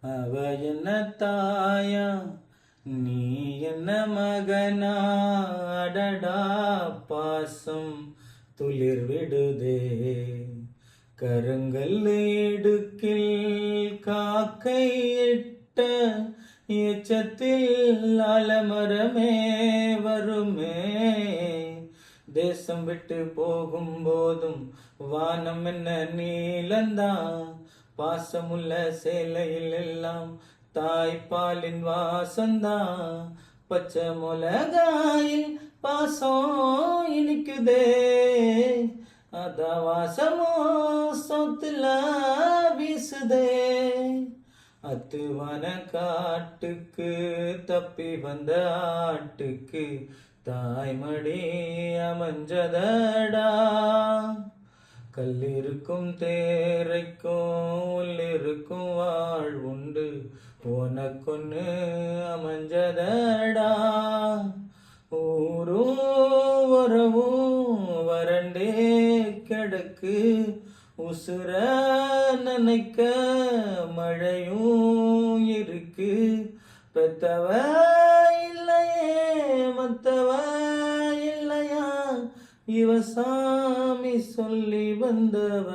அவ என்ன தாயா, நீ என்ன மகனா? அடடா பாசம் துளிர் விடுதே. கருங்கல் இடுக்கில் காக்கை இட்ட எச்சத்தில் ஆலமரமே வருமே. தேசம் விட்டு போகும் போதும் வானம் என்ன நீலந்தான். பாசமுள்ள சேலையில் எல்லாம் தாய்ப்பாலின் வாசந்தான். பச்சை மிளகாயில் பாசம் இனிக்குதே, அத வாசமோ சொத்துல வீசுதே. அத்துவன காட்டுக்கு தப்பி வந்த ஆட்டுக்கு தாய்மடி அமைஞ்சதடா. கல்லிருக்கும் தேரைக்கும் உள்ளிருக்கும் வாழ்வுண்டு, உனக்கொன்னு அமைஞ்சதடா. ஊரும் வரவும் வறண்டே கிடக்கு, உசுர நினைக்க மழையும் இருக்கு. பெத்தவ இல்லையே மத்தவ இல்லையா, இவ சாமி சொல்லி வந்தவ.